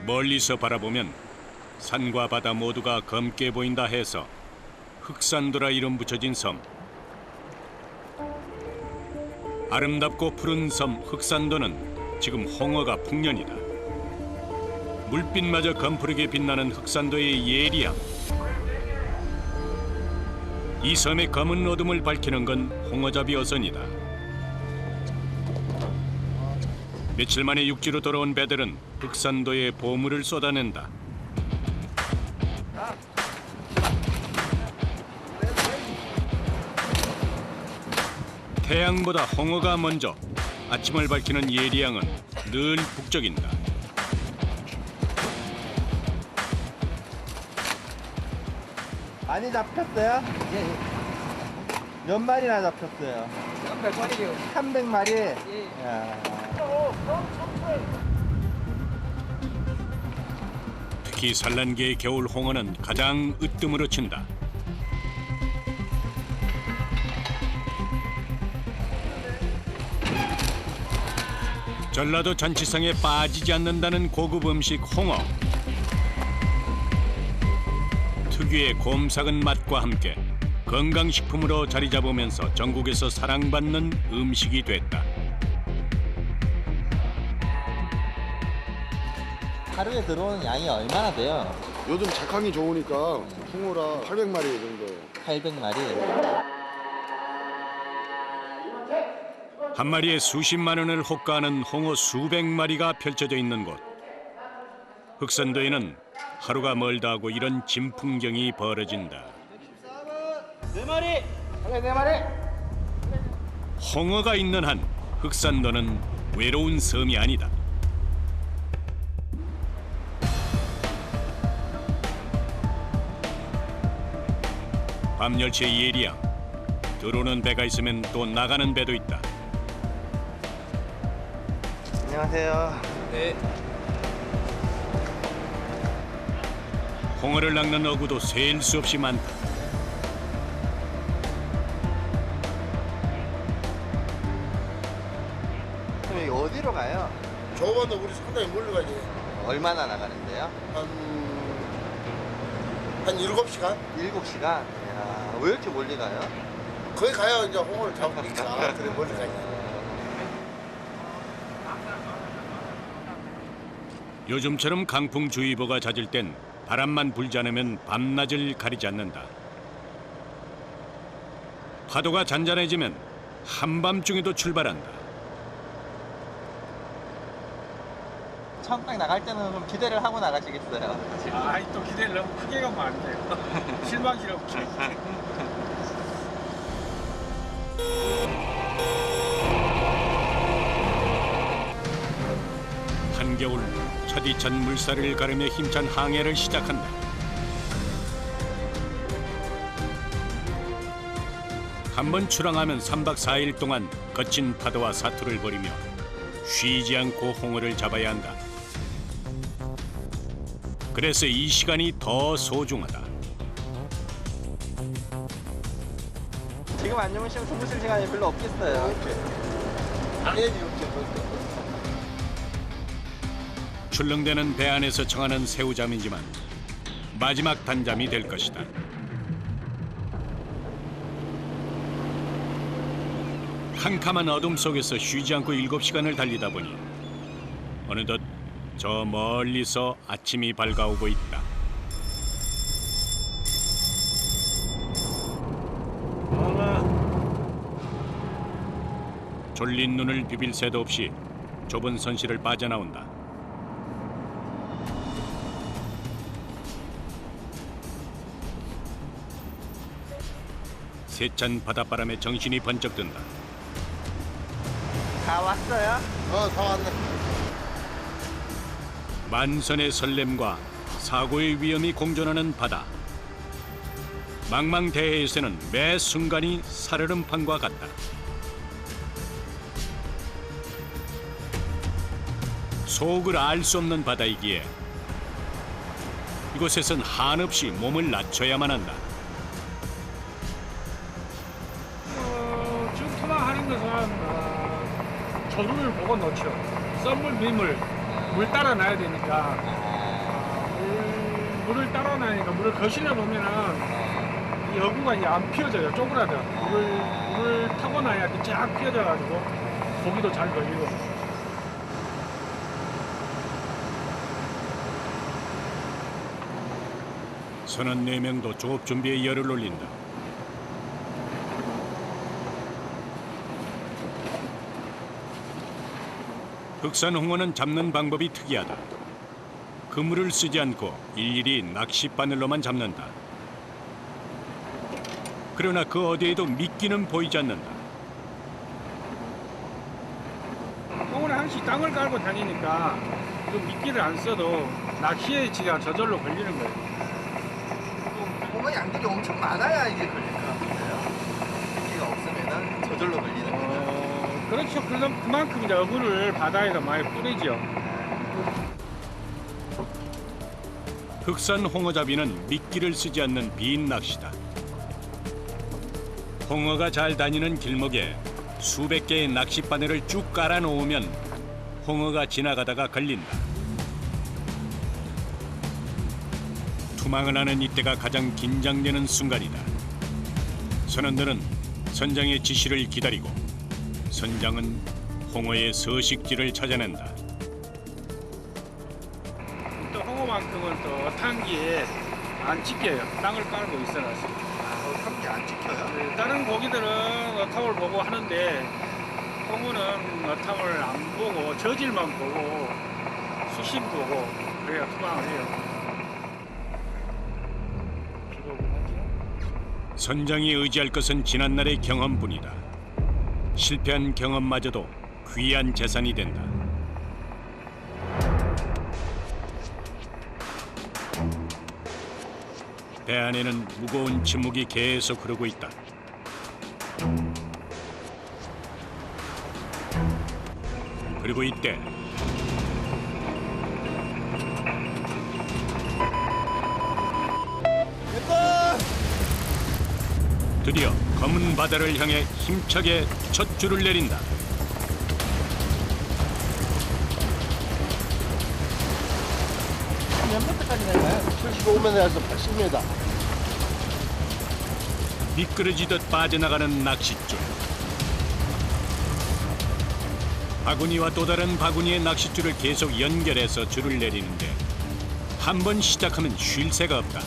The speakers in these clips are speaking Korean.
멀리서 바라보면 산과 바다 모두가 검게 보인다 해서 흑산도라 이름 붙여진 섬. 아름답고 푸른 섬 흑산도는 지금 홍어가 풍년이다. 물빛마저 검푸르게 빛나는 흑산도의 예리함. 이 섬의 검은 어둠을 밝히는 건 홍어잡이 어선이다. 며칠 만에 육지로 돌아온 배들은 흑산도에 보물을 쏟아낸다. 태양보다 홍어가 먼저 아침을 밝히는 예리양은 늘 북적인다. 많이 잡혔어요? 예. 몇 마리나 잡혔어요? 300마리요. 300마리? 예. 야. 특히 산란계의 겨울 홍어는 가장 으뜸으로 친다. 전라도 잔치상에 빠지지 않는다는 고급 음식 홍어. 특유의 곰삭은 맛과 함께 건강식품으로 자리 잡으면서 전국에서 사랑받는 음식이 됐다. 하루에 들어오는 양이 얼마나 돼요? 요즘 작황이 좋으니까 홍어라 800마리 정도. 800마리? 한 마리에 수십만 원을 호가하는 홍어 수백 마리가 펼쳐져 있는 곳. 흑산도에는 하루가 멀다 하고 이런 진풍경이 벌어진다. 4마리! 그래, 4마리! 홍어가 있는 한 흑산도는 외로운 섬이 아니다. 밤 10시의 예리양. 들어오는 배가 있으면 또 나가는 배도 있다. 안녕하세요. 네. 홍어를 낚는 어구도 셀 수 없이 많다. 그럼 여기 어디로 가요? 저번에 우리 상당히 멀리 가지. 얼마나 나가는데요? 한 7시간? 7시간? 야, 왜 이렇게 멀리 가요? 거기 가야 이제 홍어를 잡으니까. 그래, 멀리 가지. 요즘처럼 강풍주의보가 잦을 땐 바람만 불지 않으면 밤낮을 가리지 않는다. 파도가 잔잔해지면 한밤중에도 출발한다. 처음 딱 나갈 때는 좀 기대를 하고 나가시겠어요? 아이, 또 기대를 너무 크게 가면 안 돼요. 실망스럽게. 한겨울 차디찬 물살을 가르며 힘찬 항해를 시작한다. 한번 출항하면 3박 4일 동안 거친 파도와 사투를 벌이며 쉬지 않고 홍어를 잡아야 한다. 그래서 이 시간이 더 소중하다. 지금 안 주무시면 주무실 시간이 별로 없겠어요. 당연히 없죠. 출렁대는 배 안에서 청하는 새우잠이지만 마지막 단잠이 될 것이다. 캄캄한 어둠 속에서 쉬지 않고 7시간을 달리다 보니 어느덧 저 멀리서 아침이 밝아오고 있다. 졸린 눈을 비빌 새도 없이 좁은 선실을 빠져나온다. 세찬 바닷바람에 정신이 번쩍 든다. 다 왔어요? 다 왔네. 만선의 설렘과 사고의 위험이 공존하는 바다. 망망대해에서는 매 순간이 살얼음판과 같다. 속을 알 수 없는 바다이기에 이곳에선 한없이 몸을 낮춰야만 한다. 지금 투망하는 것은 조류를 보고 놓죠. 썰물, 민물, 물 따라 놔야 되니까 물을 따라오니까 물을 거실려 놓으면은 이 어구가 이제 안 피어져요. 쪼그라져. 물을 타고 나야 이렇게 쫙 피어져가지고 고기도 잘 걸리고. 선원 4명도 조업 준비에 열을 올린다. 흑산 홍어는 잡는 방법이 특이하다. 그물을 쓰지 않고 일일이 낚싯바늘로만 잡는다. 그러나 그 어디에도 미끼는 보이지 않는다. 홍어는 항시 땅을 깔고 다니니까 그 미끼를 안 써도 낚시의 지가 저절로 걸리는 거예요. 홍어 양식이 엄청 많아야 이게 걸릴 것 같은데요. 미끼가 없으면은 저절로 걸리는 거죠. 그렇죠. 그만큼 이제 어구를 바다에서 많이 뿌리죠. 흑산 홍어잡이는 미끼를 쓰지 않는 빈 낚시다. 홍어가 잘 다니는 길목에 수백 개의 낚싯바늘을 쭉 깔아 놓으면 홍어가 지나가다가 걸린다. 투망을 하는 이때가 가장 긴장되는 순간이다. 선원들은 선장의 지시를 기다리고 선장은 홍어의 서식지를 찾아낸다. 또 홍어만큼은 또 어탕기에 안 찍혀요. 땅을 깔고 있어놨어. 어탕기 안 찍혀요? 다른 고기들은 어탕을 보고 하는데 홍어는 어탕을 안 보고 저질만 보고 수심 보고 그래야 투망을 해요. 선장이 의지할 것은 지난날의 경험뿐이다. 실패한 경험마저도 귀한 재산이 된다. 배 안에는 무거운 침묵이 계속 흐르고 있다. 그리고 이때 드디어 검은 바다를 향해 힘차게 첫 줄을 내린다. 몇 미터까지 될까요? 75m에서 80m. 미끄러지듯 빠져나가는 낚싯줄. 바구니와 또 다른 바구니의 낚싯줄을 계속 연결해서 줄을 내리는데 한 번 시작하면 쉴 새가 없다.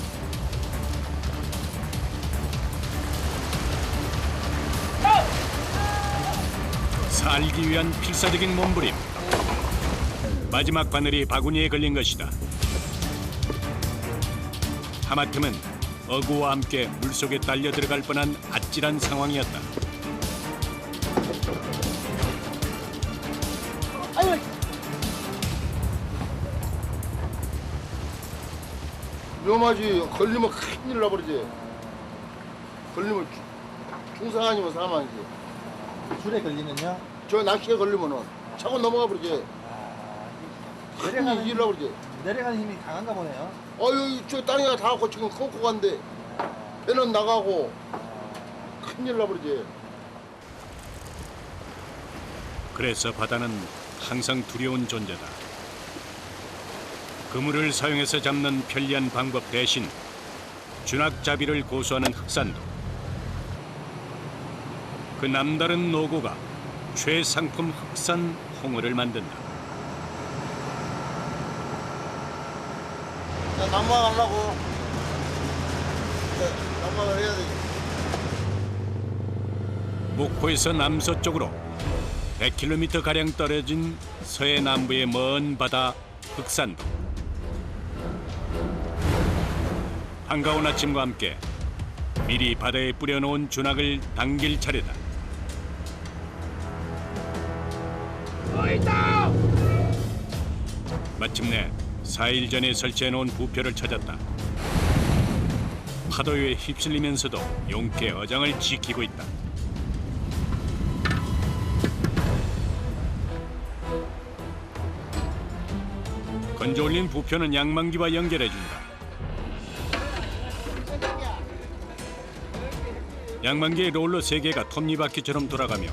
살기 위한 필사적인 몸부림. 마지막 바늘이 바구니에 걸린 것이다. 하마터면 어구와 함께 물속에 딸려 들어갈 뻔한 아찔한 상황이었다. 위험하지. 걸리면 큰일 나버리지. 걸리면 중상 아니면 사망이지. 줄에 걸리면요? 저 낚시에 걸리면은 차고 넘어가 버리지. 큰일 일을 나버리지. 내려가는 힘이 강한가 보네요. 아유, 저 땅에가 다 갖고 지금 꺾고 간데 배는 나가고 큰일 나버리지. 그래서 바다는 항상 두려운 존재다. 그물을 사용해서 잡는 편리한 방법 대신 준악잡이를 고수하는 흑산도. 그 남다른 노고가 최상품 흑산 홍어를 만든다. 자, 남방하려고. 남방을 해야 돼. 목포에서 남서쪽으로 100km 가량 떨어진 서해 남부의 먼 바다 흑산도. 한가운 아침과 함께 미리 바다에 뿌려놓은 준악을 당길 차례다. 마침내 4일 전에 설치해놓은 부표를 찾았다. 파도에 휩쓸리면서도 용케 어장을 지키고 있다. 건져 올린 부표는 양망기와 연결해준다. 양망기의 롤러 3개가 톱니바퀴처럼 돌아가며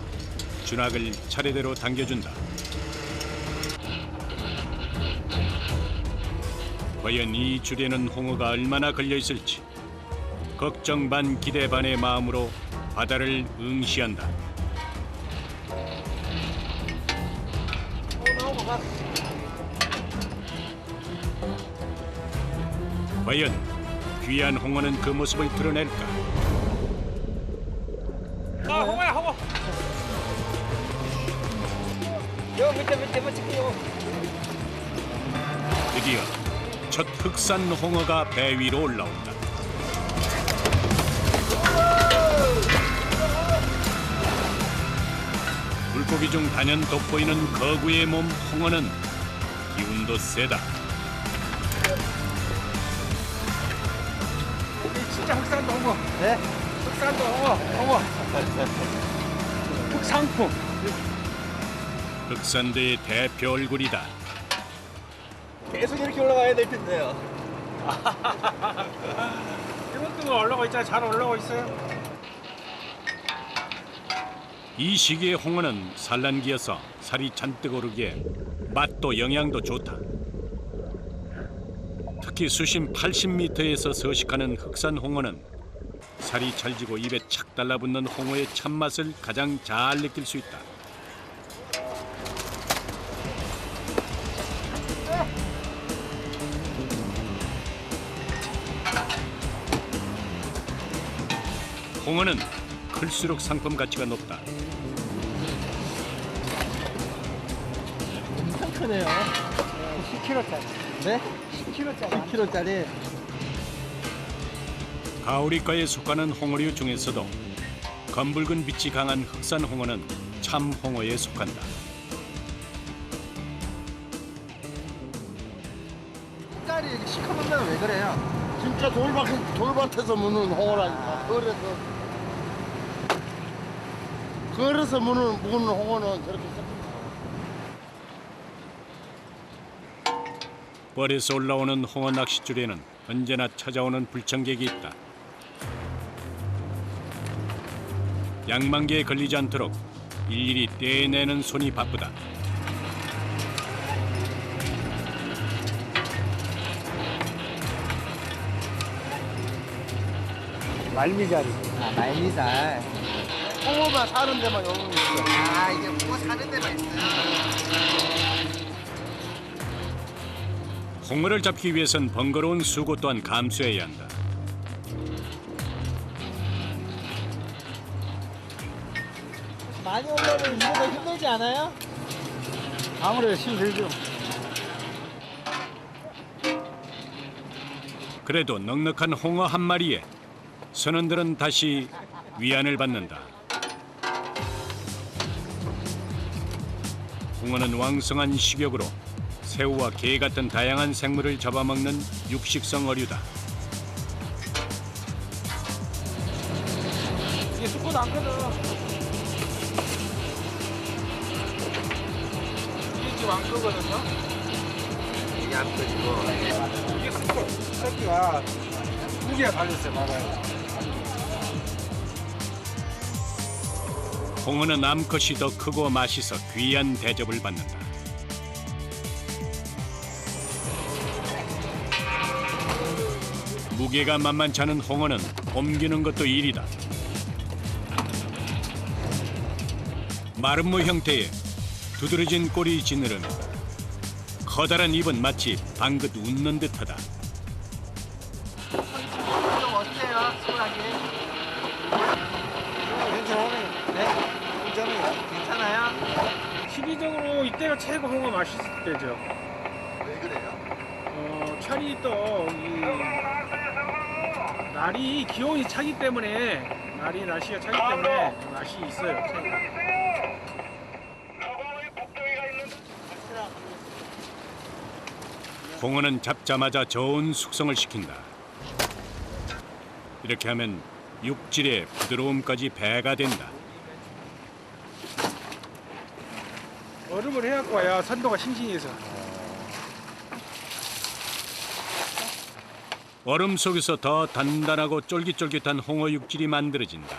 준악을 차례대로 당겨준다. 과연 이 줄에는 홍어가 얼마나 걸려 있을지 걱정 반 기대 반의 마음으로 바다를 응시한다. 과연 귀한 홍어는 그 모습을 드러낼까? 아, 홍어야, 홍어. 드디어 첫 흑산 홍어가 배 위로 올라온다. 물고기 중 단연 돋보이는 거구의 몸 홍어는 기운도 세다. 진짜 흑산도 홍어. 네? 흑산도 홍어. 흑상품. 흑산도의 대표 얼굴이다. 계속 이렇게 올라가야 될 텐데요. 이것도 올라가 있잖아요. 잘 올라가 있어요. 이 시기의 홍어는 산란기여서 살이 잔뜩 오르기에 맛도 영양도 좋다. 특히 수심 80m에서 서식하는 흑산 홍어는 살이 찰지고 입에 착 달라붙는 홍어의 참맛을 가장 잘 느낄 수 있다. 홍어는 클수록 상품 가치가 높다. 엄청 크네요. 10kg짜리. 네? 10kg짜리. 10kg짜리. 가오리과에 속하는 홍어류 중에서도 검붉은 빛이 강한 흑산 홍어는 참 홍어에 속한다. 색깔이 이렇게 시커먼 데는 왜 그래요? 진짜 돌밭에서 무는 홍어라니까. 그래서 무는 홍어는 저렇게 뻘에서 올라오는 홍어 낚싯줄에는 언제나 찾아오는 불청객이 있다. 양만개에 걸리지 않도록 일일이 떼내는 손이 바쁘다. 말미잘이. 아, 말미잘. 홍어만 사는 데만 여기 있어. 아, 이게 홍어 사는 데만 있어요. 홍어를 잡기 위해선 번거로운 수고 또한 감수해야 한다. 많이 올라오면 이거보다 힘들지 않아요? 아무래도 힘들죠. 그래도 넉넉한 홍어 한 마리에 선원들은 다시 위안을 받는다. 홍어는 왕성한 식욕으로 새우와 게 같은 다양한 생물을 잡아먹는 육식성 어류다. 이게 쑥고도 안 크거든. 이게 지금 안 크거든요. 이게 안 커지고. 이게 쑥고 새끼가 두 개가 달렸어요. 봐봐요. 홍어는 암컷이 더 크고 맛있어 귀한 대접을 받는다. 무게가 만만치 않은 홍어는 옮기는 것도 일이다. 마름모 형태의 두드러진 꼬리 지느러미, 커다란 입은 마치 방긋 웃는 듯하다. 좀 어때요? 수월하게? 괜찮아요. 네? 괜찮아요? 시기적으로 이때가 최고 홍어 맛있을 때죠. 왜 그래요? 철이 또 날이 기온이 차기 때문에 날씨가 차기 때문에 맛이 있어요. 홍어는 잡자마자 저온 숙성을 시킨다. 이렇게 하면 육질의 부드러움까지 배가 된다. 얼음을 해갖고 와야 산도가 싱싱해서. 얼음 속에서 더 단단하고 쫄깃쫄깃한 홍어 육질이 만들어진다.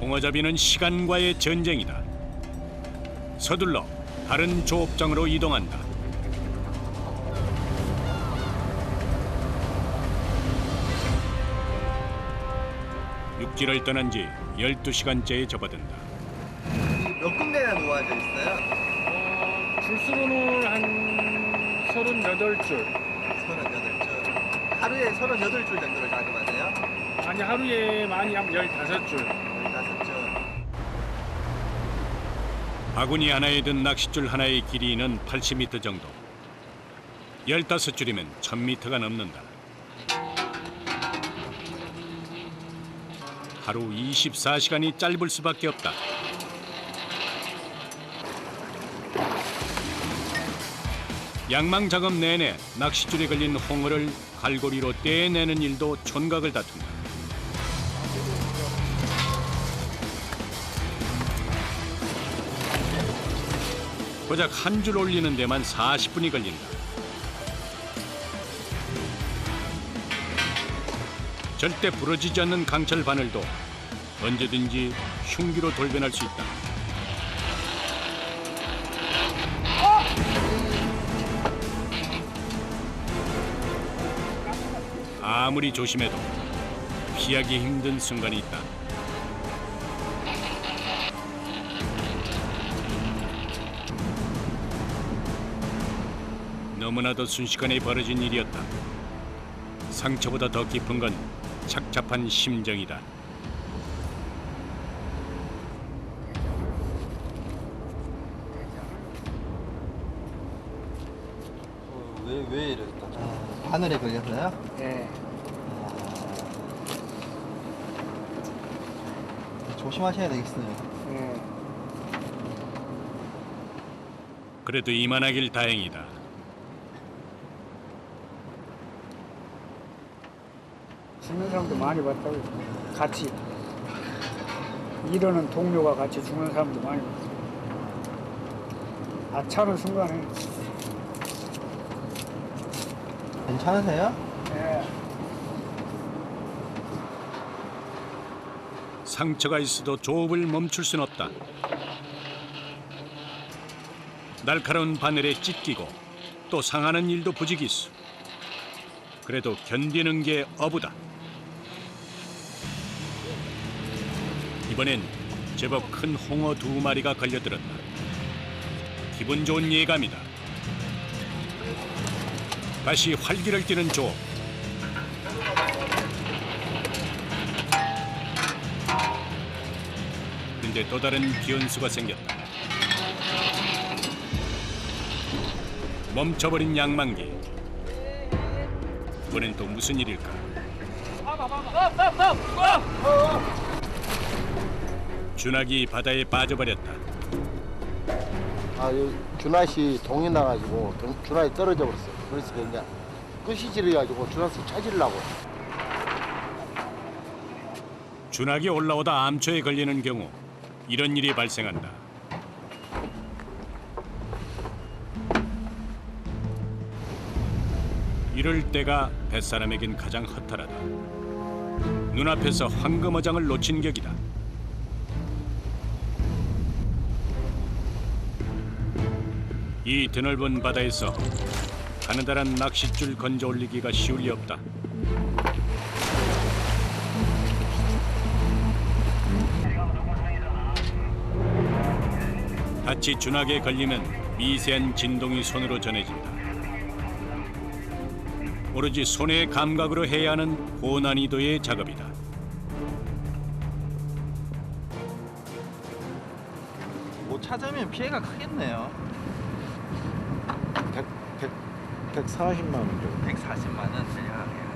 홍어잡이는 시간과의 전쟁이다. 서둘러 다른 조업장으로 이동한다. 육지를 떠난 지 12시간째에 접어든다. 몇 군데나 놓아져 있어요? 줄수로는 한 38줄. 38줄. 하루에 38줄 정도를 작업하세요? 아니, 하루에 많이 하면 15줄. 15줄. 바구니 하나에 든 낚싯줄 하나의 길이는 80m 정도. 15줄이면 1000m가 넘는다. 하루 24시간이 짧을 수밖에 없다. 양망 작업 내내 낚싯줄에 걸린 홍어를 갈고리로 떼내는 일도 촌각을 다툰다. 고작 한 줄 올리는 데만 40분이 걸린다. 절대 부러지지 않는 강철 바늘도 언제든지 흉기로 돌변할 수 있다. 아무리 조심해도 피하기 힘든 순간이 있다. 너무나도 순식간에 벌어진 일이었다. 상처보다 더 깊은 건 착잡한 심정이다. 왜 이럴까? 바늘에 걸려서요? 예. 조심하셔야 되겠어요. 예. 그래도 이만하길 다행이다. 죽는 사람도 많이 봤다고. 같이 일하는 동료가 같이 죽는 사람도 많이 봤어. 아차는 순간에. 괜찮으세요? 예. 상처가 있어도 조업을 멈출 순 없다. 날카로운 바늘에 찢기고 또 상하는 일도 부지기수. 그래도 견디는 게 어부다. 이번엔 제법 큰 홍어 2마리가 걸려들었다. 기분 좋은 예감이다. 다시 활기를 띠는 조업. 그런데 또 다른 변수가 생겼다. 멈춰버린 양망기. 이번엔 또 무슨 일일까? 준학이 바다에 빠져버렸다. 아, 준하씨 동이 나가지고 준하이 떨어져 버렸어. 그래서 그냥 끝이 지려가지고 준하씨 찾으려고. 준학이 올라오다 암초에 걸리는 경우 이런 일이 발생한다. 이럴 때가 뱃사람에겐 가장 허탈하다. 눈앞에서 황금어장을 놓친 격이다. 이 드넓은 바다에서 가느다란 낚싯줄 건져 올리기가 쉬울 리 없다. 같이 준하게 걸리면 미세한 진동이 손으로 전해진다. 오로지 손의 감각으로 해야 하는 고난이도의 작업이다. 못 찾으면 피해가 크겠네요. 140만 원 정도. 140만 원 들려가네요.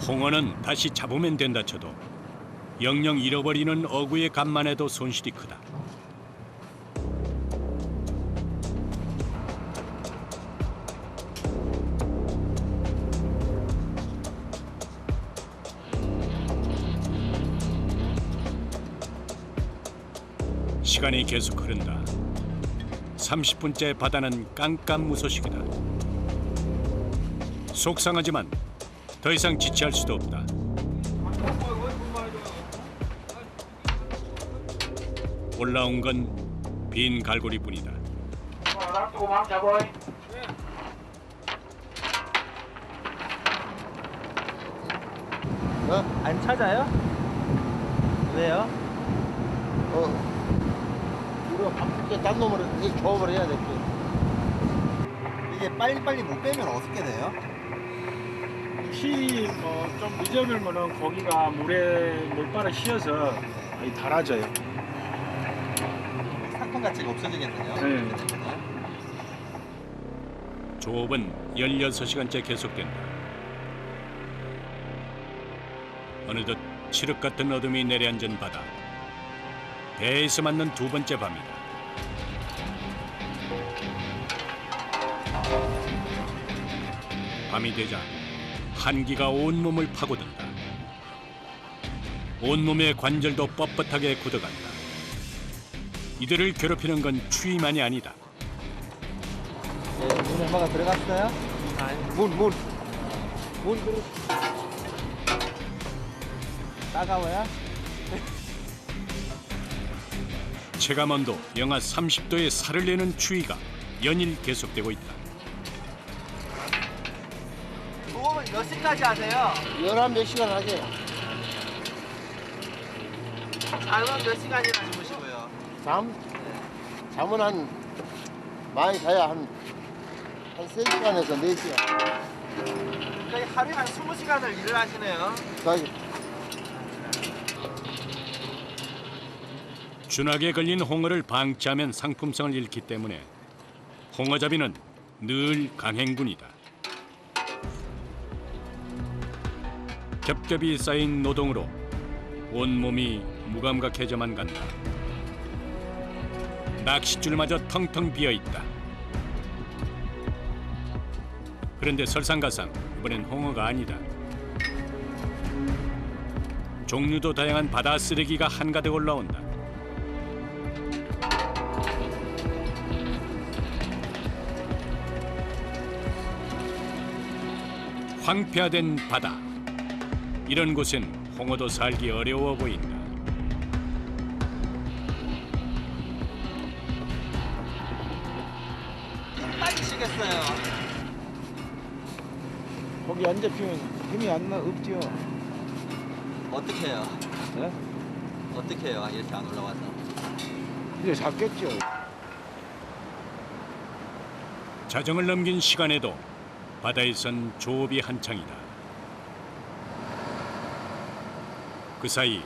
홍어는 다시 잡으면 된다 쳐도 영영 잃어버리는 어구의 값만 해도 손실이 크다. 시간이 계속 흐른다. 30분째 바다는 깜깜무소식이다. 속상하지만 더 이상 지체할 수도 없다. 올라온 건 빈 갈고리뿐이다. 어? 안 찾아요? 왜요? 이거 한풀게 딴 놈으로 이 조업을 해야 될 게. 이게 빨리빨리 못 빼면 어떻게 돼요? 혹시 좀 늦어들면은 고기가 물바로 휘어서 달아져요. 상품 가치가 없어지겠네요. 네. 조업은 16시간째 계속된다. 어느덧 칠흑 같은 어둠이 내려앉은 바다. 배에서 맞는 두 번째 밤이다. 밤이 되자 한기가 온몸을 파고든다. 온몸의 관절도 뻣뻣하게 굳어간다. 이들을 괴롭히는 건 추위만이 아니다. 문 엄마가 들어갔어요? 문 들어. 따가워요? 체감온도 영하 30도에 살을 내는 추위가 연일 계속되고 있다. 조업은 몇 시까지 하세요? 11몇 시간 하게. 잠은 몇 시간이나 주무시고요? 잠은 한 많이 자야 한 3시간에서 4시간. 그러니까 하루에 한 20시간을 일을 하시네요. 준하게 걸린 홍어를 방치하면 상품성을 잃기 때문에 홍어잡이는 늘 강행군이다. 겹겹이 쌓인 노동으로 온몸이 무감각해져만 간다. 낚싯줄마저 텅텅 비어있다. 그런데 설상가상 이번엔 홍어가 아니다. 종류도 다양한 바다 쓰레기가 한가득 올라온다. 황폐화된 바다. 이런 곳엔 홍어도 살기 어려워 보인다. 빠지시겠어요? 거기 안 잡히면 힘이 없죠. 어떻게 해요? 네? 어떻게 해요? 이렇게 안 올라와서. 이제 잡겠죠. 자정을 넘긴 시간에도 바다에선 조업이 한창이다. 그 사이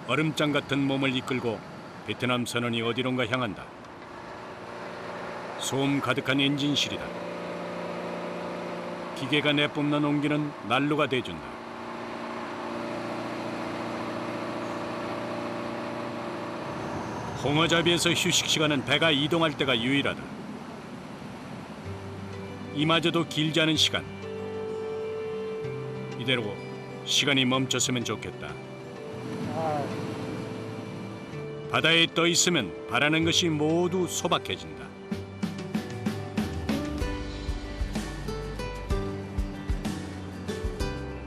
얼음장 같은 몸을 이끌고 베트남 선원이 어디론가 향한다. 소음 가득한 엔진실이다. 기계가 내뿜는 온기는 난로가 돼준다. 홍어잡이에서 휴식 시간은 배가 이동할 때가 유일하다. 이마저도 길지 않은 시간. 이대로 시간이 멈췄으면 좋겠다. 바다에 떠 있으면 바라는 것이 모두 소박해진다.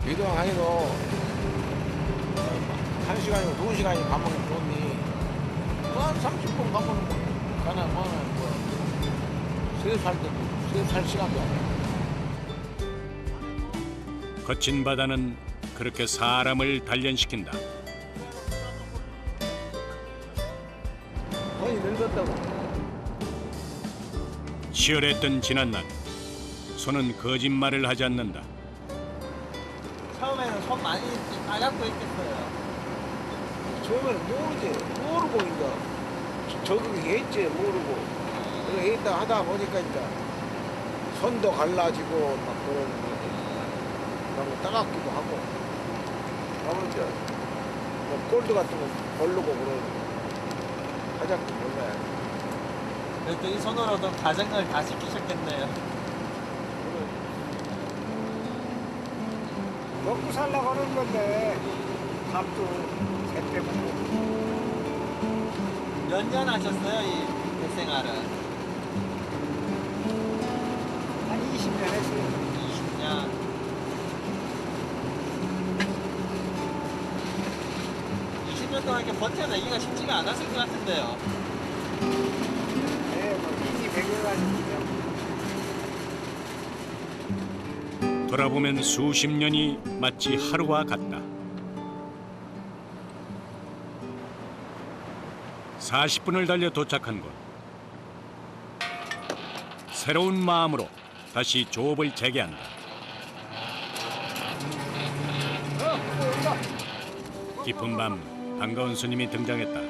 이동하기도 1시간이고 2시간이 가면 좋니. 한 30분 가면 가나 세살 때도 세살 시간도 아니야. 거친 바다는 그렇게 사람을 단련시킨다. 거의 늙었다고. 치열했던 지난날. 손은 거짓말을 하지 않는다. 처음에는 손 많이 빨갛고 있겠어요. 처음에는 모르고 이제 적응했지 모르고. 그래 있다 하다 보니까 이제 손도 갈라지고 막 그러는 거지. 그러고 따갑기도 하고. 그러면 이제 뭐 골드 같은 거 걸르고 그러고. 하자고 몰라야. 그래도 이 손으로도 가정을 다 지키셨겠네요. 먹고 살려고 하는 건데 밥도 제때 먹고. 몇 년 하셨어요, 이 백생활은? 한 20년 했어요. 20년. 30년 동안 이렇게 버텨내기가 쉽지가 않았을 것 같은데요. 돌아보면 수십 년이 마치 하루와 같다. 40분을 달려 도착한 곳. 새로운 마음으로 다시 조업을 재개한다. 깊은 밤 반가운 손님이 등장했다.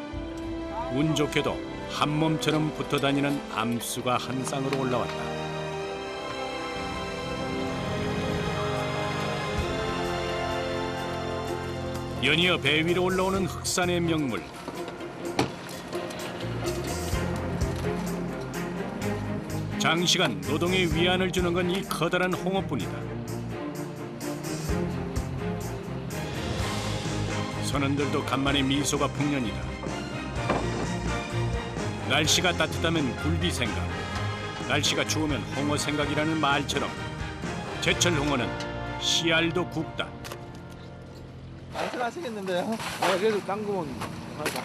운 좋게도 한 몸처럼 붙어 다니는 암수가 한 쌍으로 올라왔다. 연이어 배 위로 올라오는 흑산의 명물. 장시간 노동의 위안을 주는 건 이 커다란 홍어뿐이다. 선원들도 간만에 미소가 풍년이다. 날씨가 따뜻하면 굴비 생각, 날씨가 추우면 홍어 생각이라는 말처럼 제철 홍어는 씨알도 굽다. 안틀하시겠는데요? 아, 그래도 당구면 하자.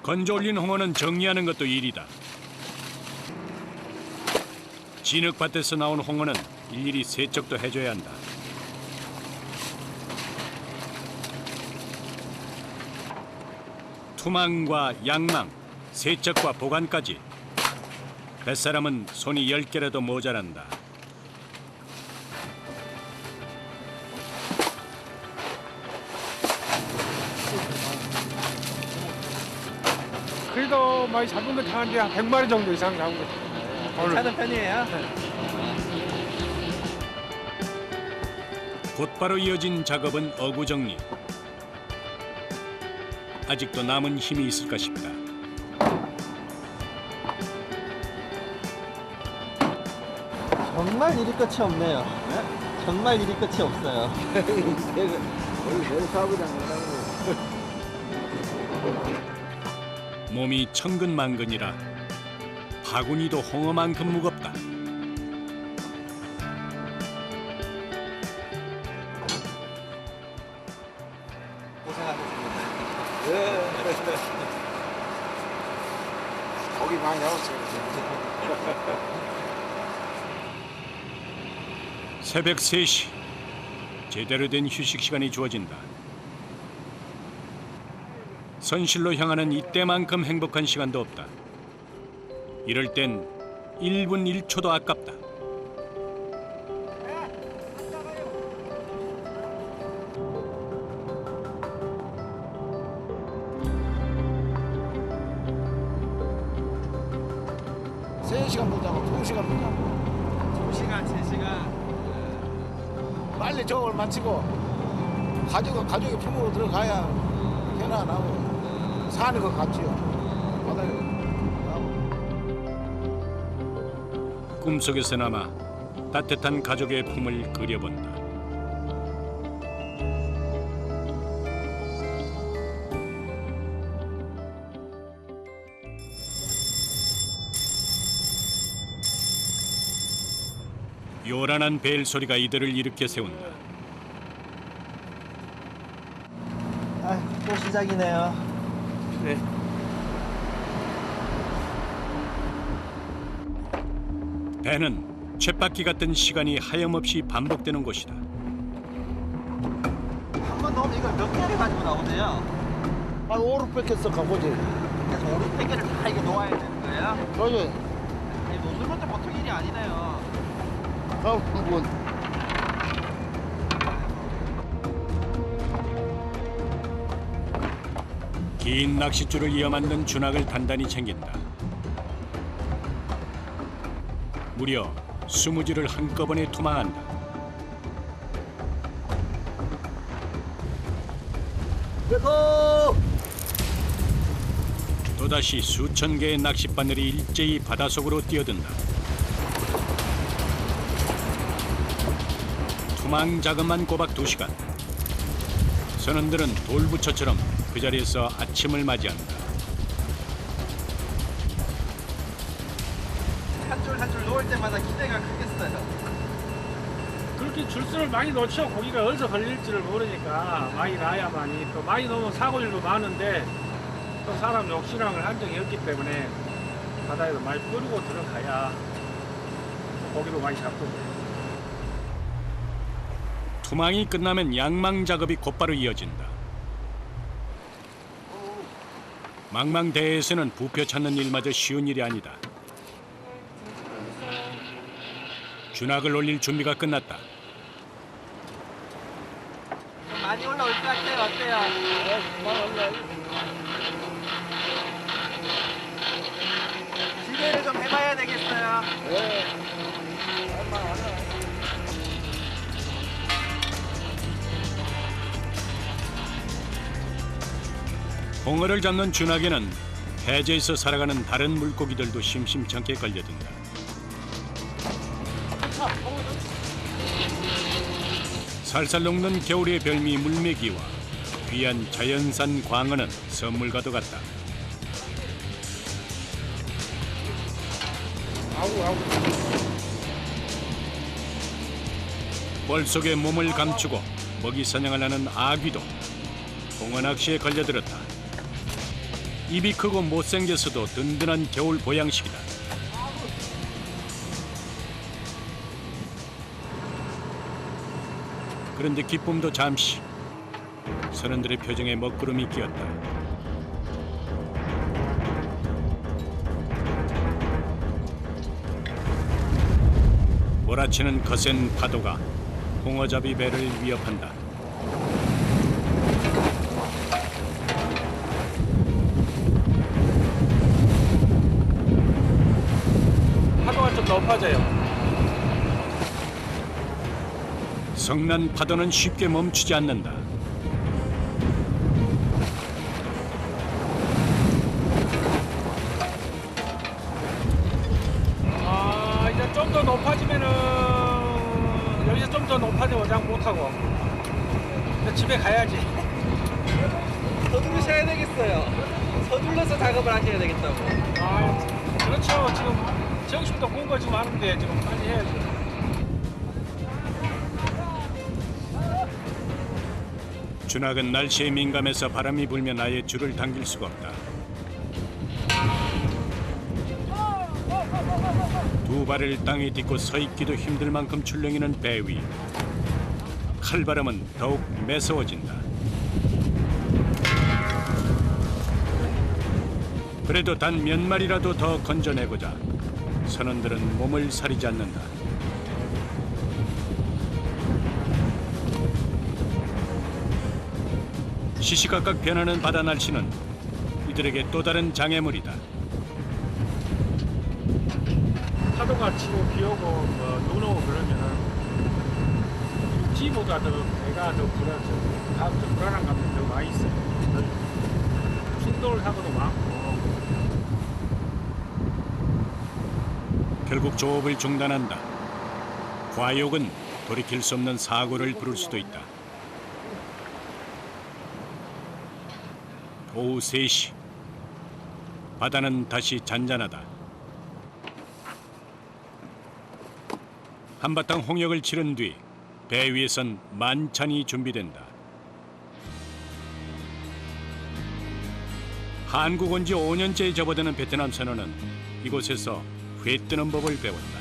건져 올린 홍어는 정리하는 것도 일이다. 진흙밭에서 나온 홍어는 일일이 세척도 해줘야 한다. 투망과 양망, 세척과 보관까지. 뱃사람은 손이 10개라도 모자란다. 그래도 많이 잡은 거 하는데 한 100마리 정도 이상 잡은 거. 괜찮은 편이에요? 곧바로 이어진 작업은 어구 정리. 아직도 남은 힘이 있을까 싶다. 정말 일이 끝이 없네요. 정말 일이 끝이 없어요. 원래 내 사부장 된다고. 몸이 천근만근이라 바구니도 홍어만큼 무겁다. 고생하셨습니다. 고기 많이 나왔어요. 새벽 3시. 제대로 된 휴식 시간이 주어진다. 선실로 향하는 이때만큼 행복한 시간도 없다. 이럴 땐 1분 1초도 아깝다. 세 시간 보자고, 2시간 보자고. 2시간, 3시간. 빨리 저걸 마치고 가족이 품으로 들어가야 편안하고 사는 것 같지요. 바다에 꿈속에서나마 따뜻한 가족의 품을 그려본다. 요란한 벨 소리가 이들을 일으켜 세운다. 아, 또 시작이네요. 네. 배는 쳇바퀴 같은 시간이 하염없이 반복되는 곳이다. 한 번 넣으면 이걸 몇 개를 가지고 나오세요? 한 5, 600개씩 가보지. 그래서 5, 600개를 다 이게 놓아야 되는 거예요? 그러지. 아니, 놓는 것도 보통 일이 아니네요. 한번 긴 낚싯줄을 이어 만든 준학을 단단히 챙긴다. 무려 20줄을 한꺼번에 투망한다. 그리고 또다시 수천 개의 낚싯바늘이 일제히 바닷속으로 뛰어든다. 투망 작업만 꼬박 2시간. 선원들은 돌부처처럼 그 자리에서 아침을 맞이한다. 한 줄 한 줄 놓을 때마다 기대가 크겠어요. 그렇게 줄수를 많이 놓죠. 고기가 어디서 걸릴지를 모르니까 많이 놔야만이. 또 많이 놓으면 사고일도 많은데 또 사람 욕심을 한 적이 없기 때문에 바다에도 많이 뿌리고 들어가야 고기도 많이 잡고 그래요. 투망이 끝나면 양망 작업이 곧바로 이어진다. 망망대해에서는 부표 찾는 일마저 쉬운 일이 아니다. 준학을 올릴 준비가 끝났다. 많이 올라올 것 같아요. 어때요? 기대를 좀 해봐야 되겠어요. 홍어를 잡는 준학에는 해저에서 살아가는 다른 물고기들도 심심찮게 걸려든다. 살살 녹는 겨울의 별미 물메기와 귀한 자연산 광어는 선물과도 같다. 뻘 속에 몸을 감추고 먹이 사냥을 하는 아귀도 홍어 낚시에 걸려들었다. 입이 크고 못생겼어도 든든한 겨울 보양식이다. 그런데 기쁨도 잠시. 선원들의 표정에 먹구름이 끼었다. 몰아치는 거센 파도가 홍어잡이 배를 위협한다. 파도가 좀 높아져요. 성난 파도는 쉽게 멈추지 않는다. 이제 좀 더 높아지면은 여기서 좀 더 높아지면 그냥 못하고 이제 집에 가야지. 서두르셔야 되겠어요. 서둘러서 작업을 하셔야 되겠다고. 그렇죠. 지금 정신도 공부 좀 하는데 지금 빨리 해야지. 준학은 날씨에 민감해서 바람이 불면 아예 줄을 당길 수가 없다. 두 발을 땅에 딛고 서 있기도 힘들 만큼 출렁이는 배 위. 칼바람은 더욱 매서워진다. 그래도 단 몇 마리라도 더 건져내고자 선원들은 몸을 사리지 않는다. 시시각각 변하는 바다 날씨는 이들에게 또 다른 장애물이다. 파도가 치고 비 오고 눈 오고 그러면은 육지보다 더 배가 더 불안한 감이 더 많이 있어요. 충돌 사고도 많고. 결국 조업을 중단한다. 과욕은 돌이킬 수 없는 사고를 부를 수도 있다. 오후 3시. 바다는 다시 잔잔하다. 한바탕 홍역을 치른 뒤 배 위에선 만찬이 준비된다. 한국 온 지 5년째에 접어드는 베트남 선원은 이곳에서 회 뜨는 법을 배웠다.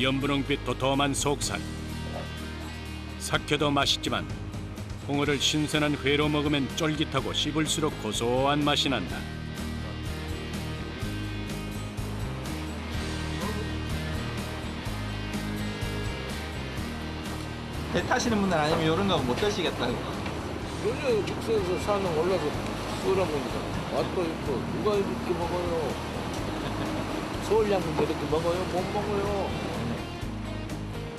연분홍빛 도톰한 속살. 삭혀도 맛있지만 홍어를 신선한 회로 먹으면 쫄깃하고 씹을수록 고소한 맛이 난다. 배 타시는 분들 아니면 이런 거 못 드시겠다고. 요즘 육지에서 사는 올라서 끓여보니까 맛도 있고 누가 이렇게 먹어요? 서울 양분도 이렇게 먹어요? 못 먹어요.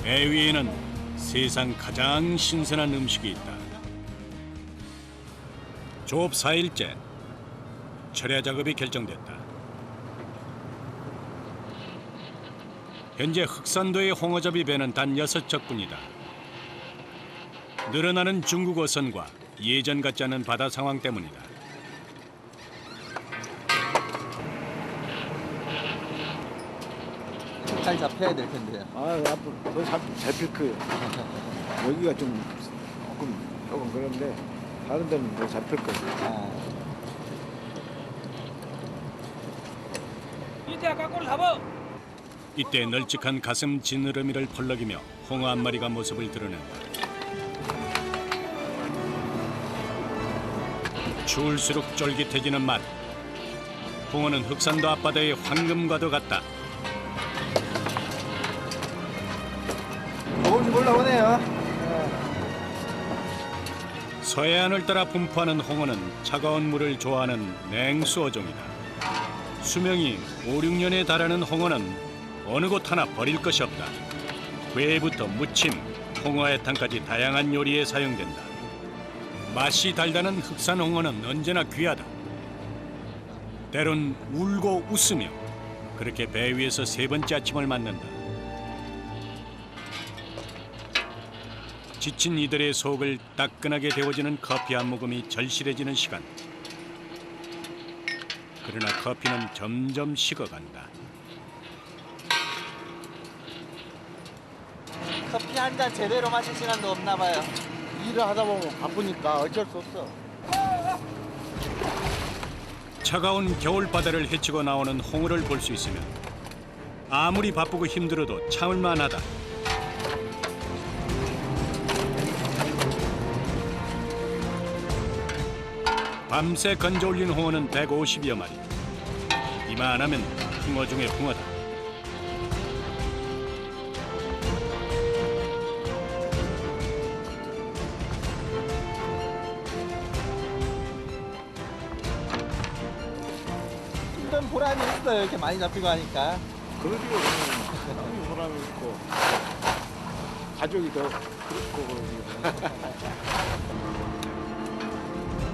배 위에는 세상 가장 신선한 음식이 있다. 조업 4일째, 철야 작업이 결정됐다. 현재 흑산도의 홍어잡이 배는 단 6척뿐이다. 늘어나는 중국 어선과 예전 같지 않은 바다 상황 때문이다. 잘 잡혀야 될 텐데요. 아, 앞으로 더 잡힐 거예요. 여기가 좀 조금 그런데 다른 데는 더 잡힐 거예요. 이태야 까꼬를 잡아. 이때 널찍한 가슴 지느러미를 펄럭이며 홍어 한 마리가 모습을 드러낸다. 추울수록 쫄깃해지는 맛. 홍어는 흑산도 앞바다의 황금과도 같다. 조금씩 올라오네요. 서해안을 따라 분포하는 홍어는 차가운 물을 좋아하는 냉수 어종이다. 수명이 5, 6년에 달하는 홍어는 어느 곳 하나 버릴 것이 없다. 회부터 무침, 홍어해탕까지 다양한 요리에 사용된다. 맛이 달다는 흑산 홍어는 언제나 귀하다. 때론 울고 웃으며 그렇게 배 위에서 세 번째 아침을 맞는다. 지친 이들의 속을 따끈하게 데워지는 커피 한 모금이 절실해지는 시간. 그러나 커피는 점점 식어간다. 커피 한 잔 제대로 마실 시간도 없나 봐요. 일을 하다 보면 바쁘니까 어쩔 수 없어. 차가운 겨울바다를 헤치고 나오는 홍어를 볼 수 있으면 아무리 바쁘고 힘들어도 참을만 하다. 밤새 건져 올린 홍어는 150여 마리. 이만하면 붕어 중에 붕어다. 좀 보람이 있어요. 이렇게 많이 잡히고 하니까. 그러지요. 너무 보람이 있고 가족이 더 그렇고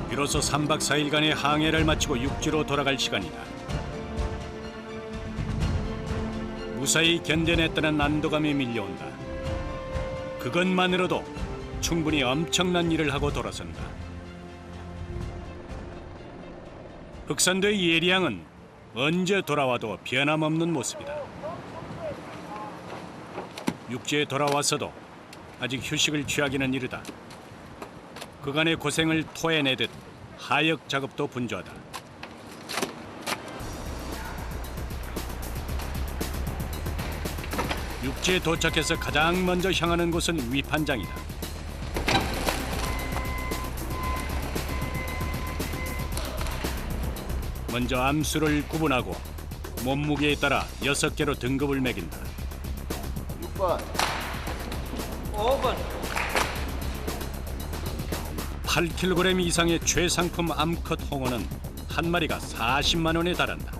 비로소 3박 4일간의 항해를 마치고 육지로 돌아갈 시간이다. 무사히 견뎌냈다는 안도감이 밀려온다. 그것만으로도 충분히 엄청난 일을 하고 돌아선다. 흑산도의 예리양은 언제 돌아와도 변함없는 모습이다. 육지에 돌아와서도 아직 휴식을 취하기는 이르다. 그간의 고생을 토해내듯 하역 작업도 분주하다. 육지에 도착해서 가장 먼저 향하는 곳은 위판장이다. 먼저 암수를 구분하고 몸무게에 따라 6개로 등급을 매긴다. 6번. 5번. 8kg 이상의 최상품 암컷 홍어는 한 마리가 40만 원에 달한다.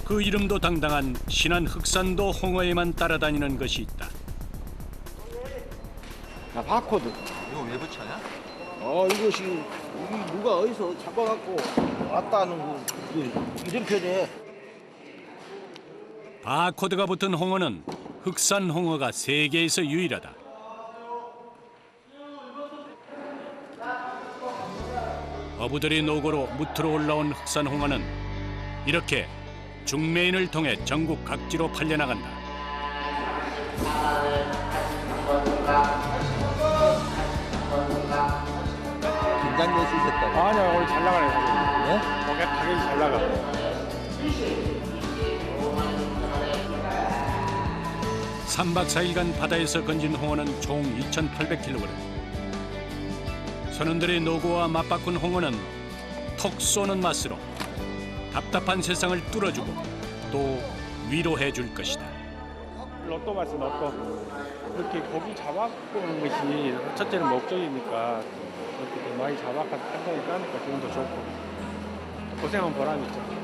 그 이름도 당당한 신안 흑산도 홍어에만 따라다니는 것이 있다. 아, 바코드. 이거 왜 붙여요? 이것이 누가 어디서 잡아갖고 왔다는 그 이름표네. 바코드가 붙은 홍어는 흑산 홍어가 세계에서 유일하다. 어부들의 노고로 무트로 올라온 흑산 홍어는 이렇게 중매인을 통해 전국 각지로 팔려나간다. 긴장되시겠다. 아니야 오늘 잘 나가네. 네? 거기 가격이 잘 나가. 3박 4일간 바다에서 건진 홍어는 총 2,800kg. 선원들의 노고와 맞바꾼 홍어는 톡 쏘는 맛으로 답답한 세상을 뚫어주고 또 위로해 줄 것이다. 로또 맛이 로또. 이렇게 고기 잡아보는 것이 첫째는 목적이니까 이렇게 많이 잡아서 한동안 까니까 기분도 좋고 고생한 보람이 있죠.